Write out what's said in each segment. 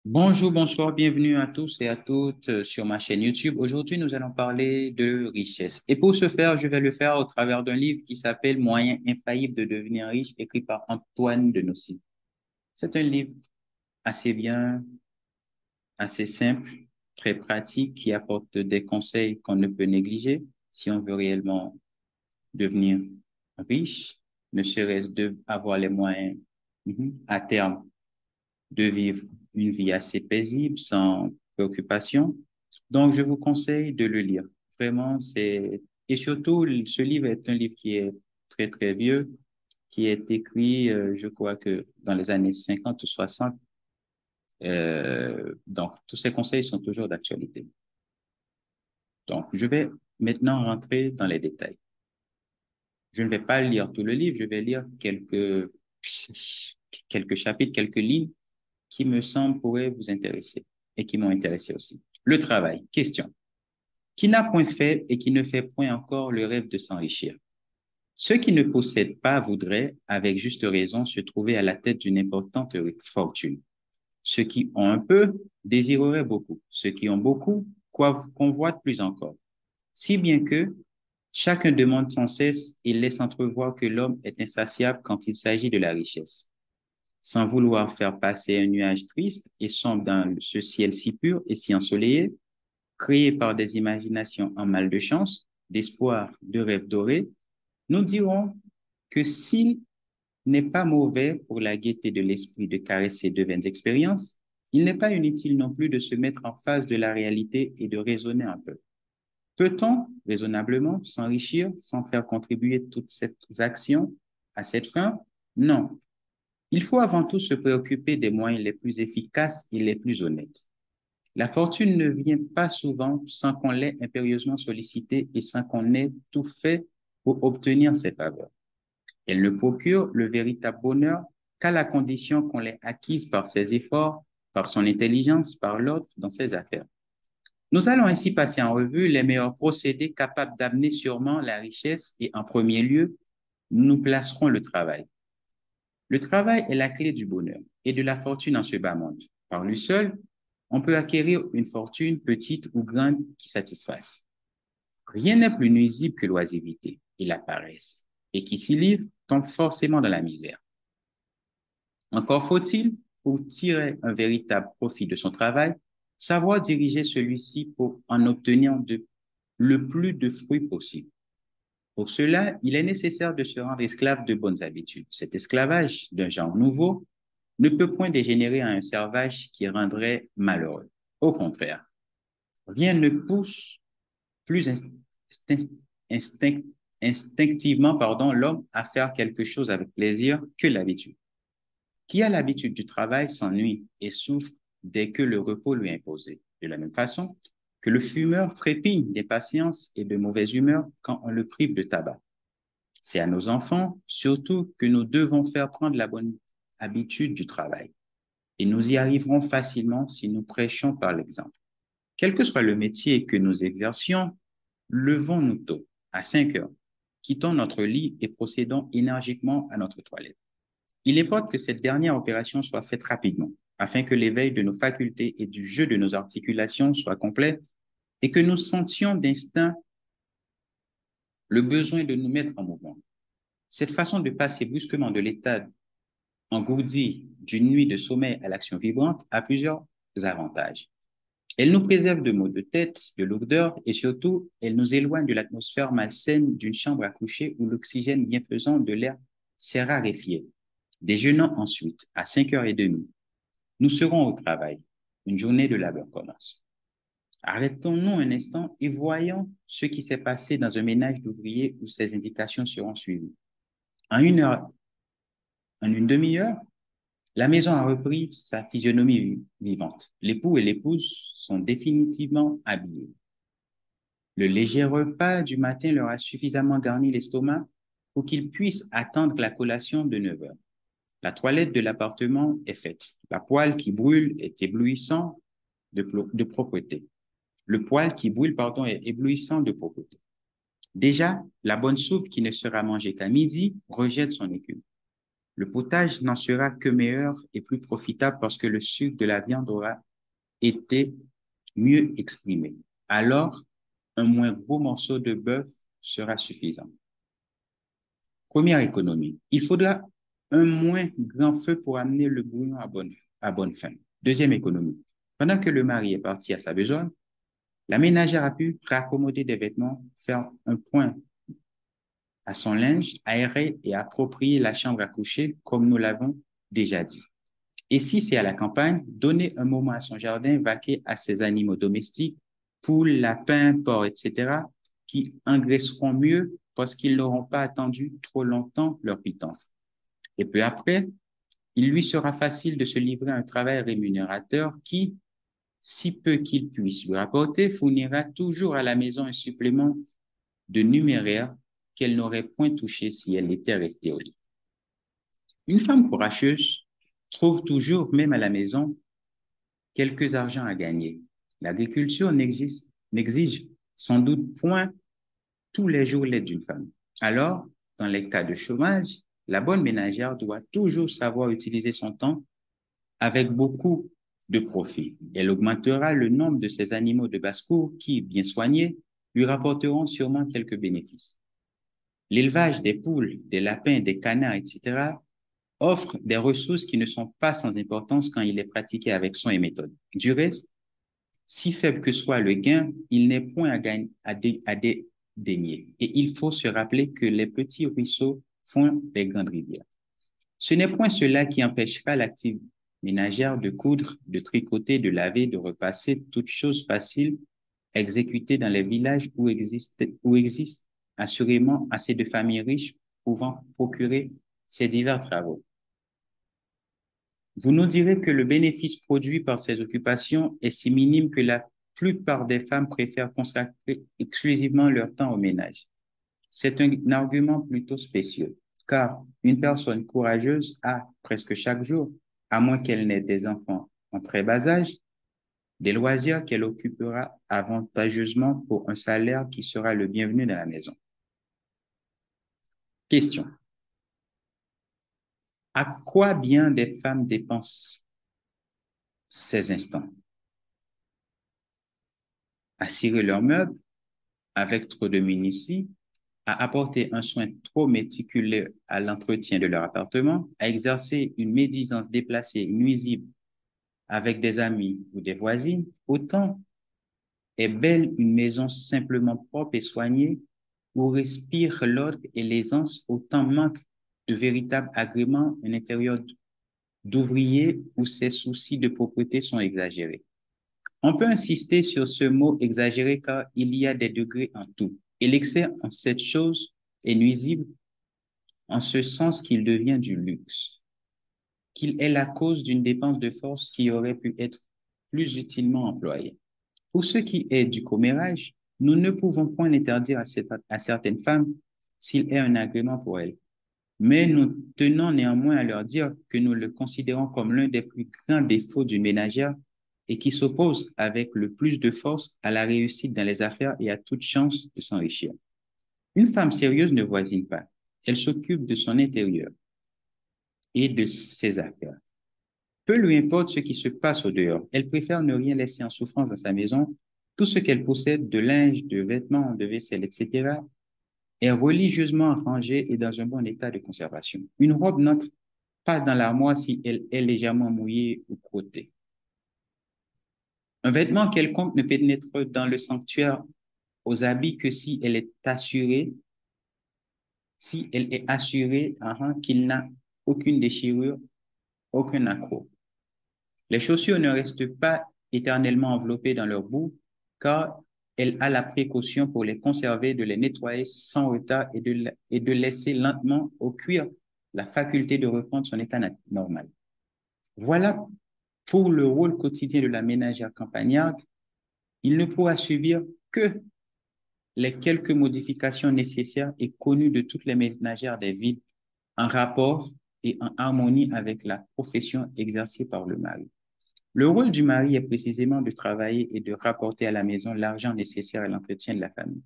Bonjour, bonsoir, bienvenue à tous et à toutes sur ma chaîne YouTube. Aujourd'hui, nous allons parler de richesse. Et pour ce faire, je vais le faire au travers d'un livre qui s'appelle Moyens infaillibles de devenir riche, écrit par Antoine de Nocy. C'est un livre assez bien, assez simple, très pratique, qui apporte des conseils qu'on ne peut négliger si on veut réellement devenir riche, ne serait-ce d'avoir les moyens à terme de vivre une vie assez paisible, sans préoccupation. Donc, je vous conseille de le lire. Vraiment, c'est... Et surtout, ce livre est un livre qui est très, très vieux, qui est écrit, je crois que dans les années 50 ou 60. Donc, tous ces conseils sont toujours d'actualité. Donc, je vais maintenant rentrer dans les détails. Je ne vais pas lire tout le livre, je vais lire quelques chapitres, quelques lignes qui me semblent pourraient vous intéresser et qui m'ont intéressé aussi. Le travail. Question. Qui n'a point fait et qui ne fait point encore le rêve de s'enrichir? Ceux qui ne possèdent pas voudraient, avec juste raison, se trouver à la tête d'une importante fortune. Ceux qui ont un peu désireraient beaucoup. Ceux qui ont beaucoup convoitent plus encore. Si bien que chacun demande sans cesse et laisse entrevoir que l'homme est insatiable quand il s'agit de la richesse, sans vouloir faire passer un nuage triste et sombre dans ce ciel si pur et si ensoleillé, créé par des imaginations en mal de chance, d'espoir, de rêves dorés, nous dirons que s'il n'est pas mauvais pour la gaieté de l'esprit de caresser de vaines expériences, il n'est pas inutile non plus de se mettre en face de la réalité et de raisonner un peu. Peut-on raisonnablement s'enrichir sans faire contribuer toutes ces actions à cette fin? Non. Il faut avant tout se préoccuper des moyens les plus efficaces et les plus honnêtes. La fortune ne vient pas souvent sans qu'on l'ait impérieusement sollicitée et sans qu'on ait tout fait pour obtenir ses faveurs. Elle ne procure le véritable bonheur qu'à la condition qu'on l'ait acquise par ses efforts, par son intelligence, par l'ordre dans ses affaires. Nous allons ainsi passer en revue les meilleurs procédés capables d'amener sûrement la richesse et en premier lieu, nous placerons le travail. Le travail est la clé du bonheur et de la fortune en ce bas monde. Par lui seul, on peut acquérir une fortune petite ou grande qui satisfasse. Rien n'est plus nuisible que l'oisiveté et la paresse, et qui s'y livre tombe forcément dans la misère. Encore faut-il, pour tirer un véritable profit de son travail, savoir diriger celui-ci pour en obtenir le plus de fruits possible. Pour cela, il est nécessaire de se rendre esclave de bonnes habitudes. Cet esclavage d'un genre nouveau ne peut point dégénérer en un servage qui rendrait malheureux. Au contraire, rien ne pousse plus instinct- instinctivement l'homme à faire quelque chose avec plaisir que l'habitude. Qui a l'habitude du travail s'ennuie et souffre dès que le repos lui est imposé. De la même façon que le fumeur trépigne d'impatience et de mauvaise humeur quand on le prive de tabac. C'est à nos enfants, surtout, que nous devons faire prendre la bonne habitude du travail. Et nous y arriverons facilement si nous prêchons par l'exemple. Quel que soit le métier que nous exercions, levons-nous tôt, à 5 heures, quittons notre lit et procédons énergiquement à notre toilette. Il importe que cette dernière opération soit faite rapidement, afin que l'éveil de nos facultés et du jeu de nos articulations soit complet et que nous sentions d'instinct le besoin de nous mettre en mouvement. Cette façon de passer brusquement de l'état engourdi d'une nuit de sommeil à l'action vibrante a plusieurs avantages. Elle nous préserve de maux de tête, de lourdeur et surtout, elle nous éloigne de l'atmosphère malsaine d'une chambre à coucher où l'oxygène bienfaisant de l'air s'est raréfié. Déjeunant ensuite à 5h30, nous serons au travail. Une journée de labeur commence. Arrêtons-nous un instant et voyons ce qui s'est passé dans un ménage d'ouvriers où ces indications seront suivies. En une heure, en une demi-heure, la maison a repris sa physionomie vivante. L'époux et l'épouse sont définitivement habillés. Le léger repas du matin leur a suffisamment garni l'estomac pour qu'ils puissent attendre la collation de 9 heures. La toilette de l'appartement est faite. La poêle qui brûle est éblouissant de propreté. Le poêle qui brûle, pardon, est éblouissant de propreté. Déjà, la bonne soupe qui ne sera mangée qu'à midi rejette son écume. Le potage n'en sera que meilleur et plus profitable parce que le sucre de la viande aura été mieux exprimé. Alors, un moins gros morceau de bœuf sera suffisant. Première économie. Il faudra un moins grand feu pour amener le bouillon à bonne fin. Deuxième économie. Pendant que le mari est parti à sa besogne, la ménagère a pu raccommoder des vêtements, faire un point à son linge, aérer et approprier la chambre à coucher, comme nous l'avons déjà dit. Et si c'est à la campagne, donner un moment à son jardin, vaquer à ses animaux domestiques, poules, lapins, porcs, etc., qui engraisseront mieux parce qu'ils n'auront pas attendu trop longtemps leur pitance. Et peu après, il lui sera facile de se livrer à un travail rémunérateur qui, si peu qu'il puisse lui rapporter, fournira toujours à la maison un supplément de numéraire qu'elle n'aurait point touché si elle était restée au lit. Une femme courageuse trouve toujours, même à la maison, quelques argents à gagner. L'agriculture n'exige sans doute point tous les jours l'aide d'une femme. Alors, dans les cas de chômage, la bonne ménagère doit toujours savoir utiliser son temps avec beaucoup de profit. Elle augmentera le nombre de ces animaux de basse-cour qui, bien soignés, lui rapporteront sûrement quelques bénéfices. L'élevage des poules, des lapins, des canards, etc., offre des ressources qui ne sont pas sans importance quand il est pratiqué avec soin et méthode. Du reste, si faible que soit le gain, il n'est point à dédaigner. Et il faut se rappeler que les petits ruisseaux font les grandes rivières. Ce n'est point cela qui empêchera l'active ménagère de coudre, de tricoter, de laver, de repasser, toutes choses faciles exécutées dans les villages où existent assurément assez de familles riches pouvant procurer ces divers travaux. Vous nous direz que le bénéfice produit par ces occupations est si minime que la plupart des femmes préfèrent consacrer exclusivement leur temps au ménage. C'est un argument plutôt spécieux, car une personne courageuse a presque chaque jour, à moins qu'elle n'ait des enfants en très bas âge, des loisirs qu'elle occupera avantageusement pour un salaire qui sera le bienvenu dans la maison. Question. À quoi bien des femmes dépensent ces instants? À cirer leurs meubles avec trop de minutie, à apporter un soin trop méticuleux à l'entretien de leur appartement, à exercer une médisance déplacée et nuisible avec des amis ou des voisines, autant est belle une maison simplement propre et soignée où respire l'ordre et l'aisance, autant manque de véritable agrément un intérieur d'ouvrier où ses soucis de propreté sont exagérés. On peut insister sur ce mot exagéré car il y a des degrés en tout. Et l'excès en cette chose est nuisible en ce sens qu'il devient du luxe, qu'il est la cause d'une dépense de force qui aurait pu être plus utilement employée. Pour ce qui est du commérage, nous ne pouvons point l'interdire à certaines femmes s'il est un agrément pour elles. Mais nous tenons néanmoins à leur dire que nous le considérons comme l'un des plus grands défauts d'une ménagère et qui s'oppose avec le plus de force à la réussite dans les affaires et à toute chance de s'enrichir. Une femme sérieuse ne voisine pas. Elle s'occupe de son intérieur et de ses affaires. Peu lui importe ce qui se passe au dehors. Elle préfère ne rien laisser en souffrance dans sa maison. Tout ce qu'elle possède de linge, de vêtements, de vaisselle, etc., est religieusement rangé et dans un bon état de conservation. Une robe n'entre pas dans l'armoire si elle est légèrement mouillée ou crottée. Un vêtement quelconque ne pénètre dans le sanctuaire aux habits que si elle est assurée qu'il n'a aucune déchirure, aucun accroc. Les chaussures ne restent pas éternellement enveloppées dans leur boue, car elle a la précaution pour les conserver, de les nettoyer sans retard et de laisser lentement au cuir la faculté de reprendre son état normal. Voilà pour le rôle quotidien de la ménagère campagnarde. Il ne pourra subir que les quelques modifications nécessaires et connues de toutes les ménagères des villes en rapport et en harmonie avec la profession exercée par le mari. Le rôle du mari est précisément de travailler et de rapporter à la maison l'argent nécessaire à l'entretien de la famille.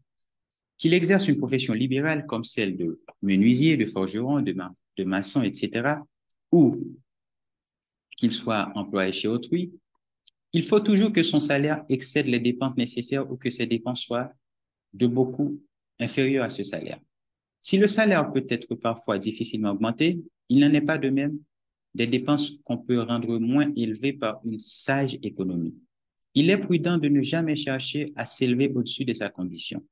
Qu'il exerce une profession libérale comme celle de menuisier, de forgeron, de maçon, etc., ou qu'il soit employé chez autrui, il faut toujours que son salaire excède les dépenses nécessaires ou que ses dépenses soient de beaucoup inférieures à ce salaire. Si le salaire peut être parfois difficilement augmenté, il n'en est pas de même des dépenses qu'on peut rendre moins élevées par une sage économie. Il est prudent de ne jamais chercher à s'élever au-dessus de sa condition.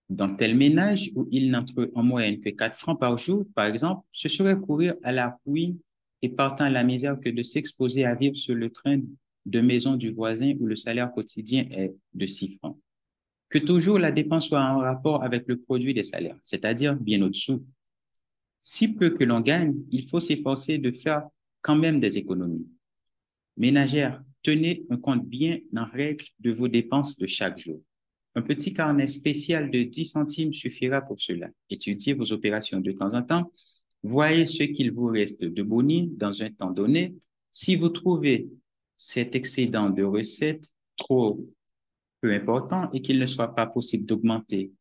Dans tel ménage où il n'entre en moyenne que 4 francs par jour, par exemple, ce serait courir à la ruine et partant à la misère que de s'exposer à vivre sur le train de maison du voisin où le salaire quotidien est de 6 francs. Que toujours la dépense soit en rapport avec le produit des salaires, c'est-à-dire bien au-dessous. Si peu que l'on gagne, il faut s'efforcer de faire quand même des économies. Ménagères, tenez un compte bien en règle de vos dépenses de chaque jour. Un petit carnet spécial de 10 centimes suffira pour cela. Étudiez vos opérations de temps en temps. Voyez ce qu'il vous reste de boni dans un temps donné. Si vous trouvez cet excédent de recettes trop peu important et qu'il ne soit pas possible d'augmenter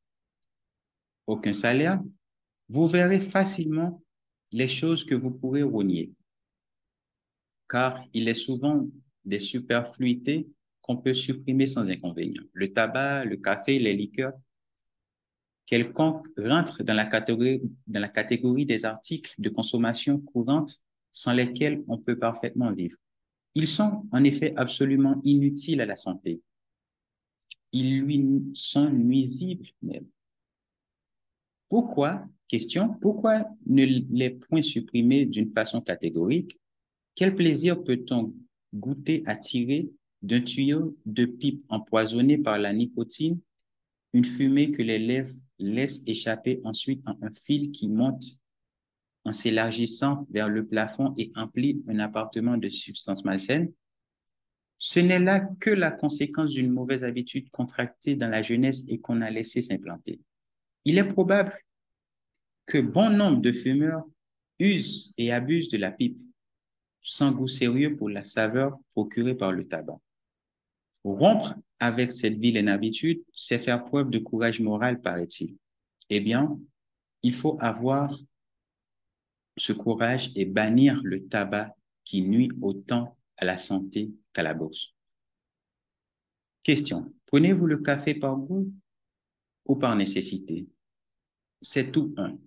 aucun salaire, vous verrez facilement les choses que vous pourrez rogner, car il est souvent des superfluités qu'on peut supprimer sans inconvénient. Le tabac, le café, les liqueurs, quelconque rentre dans la catégorie des articles de consommation courante sans lesquels on peut parfaitement vivre. Ils sont en effet absolument inutiles à la santé. Ils lui sont nuisibles même. Pourquoi ne les point supprimer d'une façon catégorique? Quel plaisir peut-on goûter à tirer d'un tuyau de pipe empoisonné par la nicotine, une fumée que les lèvres laissent échapper ensuite en un fil qui monte en s'élargissant vers le plafond et emplit un appartement de substances malsaines? Ce n'est là que la conséquence d'une mauvaise habitude contractée dans la jeunesse et qu'on a laissé s'implanter. Il est probable que bon nombre de fumeurs usent et abusent de la pipe, sans goût sérieux pour la saveur procurée par le tabac. Rompre avec cette vilaine habitude, c'est faire preuve de courage moral, paraît-il. Eh bien, il faut avoir ce courage et bannir le tabac qui nuit autant à la santé qu'à la bourse. Question. Prenez-vous le café par goût ou par nécessité? C'est tout un.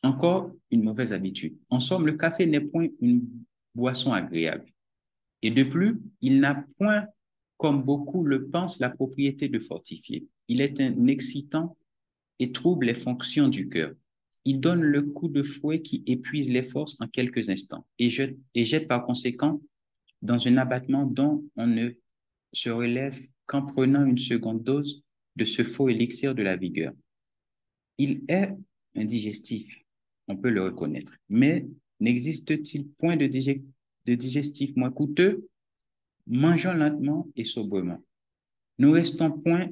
Encore une mauvaise habitude. En somme, le café n'est point une boisson agréable. Et de plus, il n'a point, comme beaucoup le pensent, la propriété de fortifier. Il est un excitant et trouble les fonctions du cœur. Il donne le coup de fouet qui épuise les forces en quelques instants et jette par conséquent dans un abattement dont on ne se relève qu'en prenant une seconde dose de ce faux élixir de la vigueur. Il est indigestif, on peut le reconnaître, mais n'existe-t-il point de digestif moins coûteux? Mangeons lentement et sobrement. Ne restons point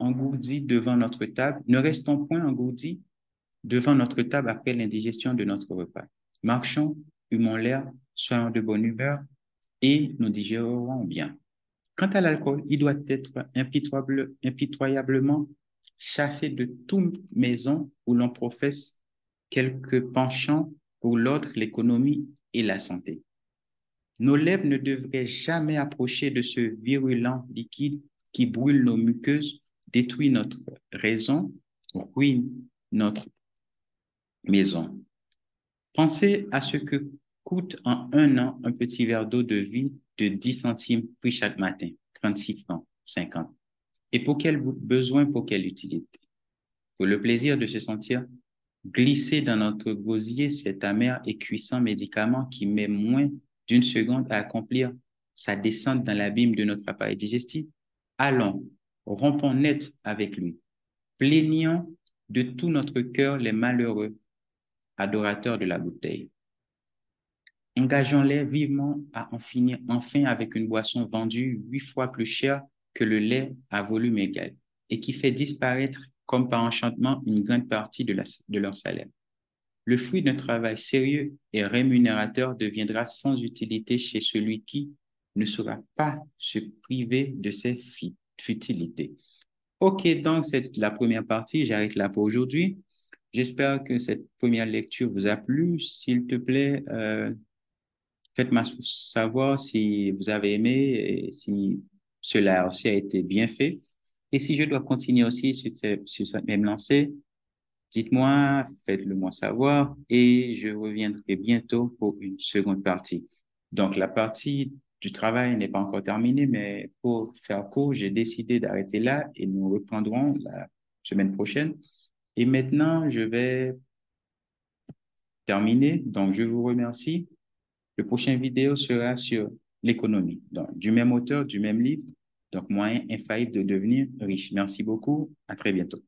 engourdis devant notre table, ne restons point engourdis devant notre table après l'indigestion de notre repas. Marchons, humons l'air, soyons de bonne humeur et nous digérerons bien. Quant à l'alcool, il doit être impitoyablement chassé de toute maison où l'on professe quelque penchant pour l'ordre, l'économie et la santé. Nos lèvres ne devraient jamais approcher de ce virulent liquide qui brûle nos muqueuses, détruit notre raison, ruine notre maison. Pensez à ce que coûte en un an un petit verre d'eau de vie de 10 centimes pris chaque matin, 36 francs, 50. Et pour quel besoin, pour quelle utilité? Pour le plaisir de se sentir glisser dans notre gosier cet amer et cuissant médicament qui met moins d'une seconde à accomplir sa descente dans l'abîme de notre appareil digestif? Allons, rompons net avec lui. Plaignons de tout notre cœur les malheureux adorateurs de la bouteille. Engageons-les vivement à en finir enfin avec une boisson vendue 8 fois plus cher que le lait à volume égal et qui fait disparaître comme par enchantement une grande partie de leur salaire. Le fruit d'un travail sérieux et rémunérateur deviendra sans utilité chez celui qui ne saura pas se priver de ses futilités. OK, donc c'est la première partie. J'arrête là pour aujourd'hui. J'espère que cette première lecture vous a plu. S'il te plaît, faites-moi savoir si vous avez aimé et si cela aussi a été bien fait. Et si je dois continuer aussi sur cette même lancée, dites-moi, faites-le moi savoir et je reviendrai bientôt pour une seconde partie. Donc, la partie du travail n'est pas encore terminée, mais pour faire court, j'ai décidé d'arrêter là et nous reprendrons la semaine prochaine. Et maintenant, je vais terminer. Donc, je vous remercie. Le prochain vidéo sera sur l'économie. Donc, du même auteur, du même livre. Donc, moyen infaillible de devenir riche. Merci beaucoup. À très bientôt.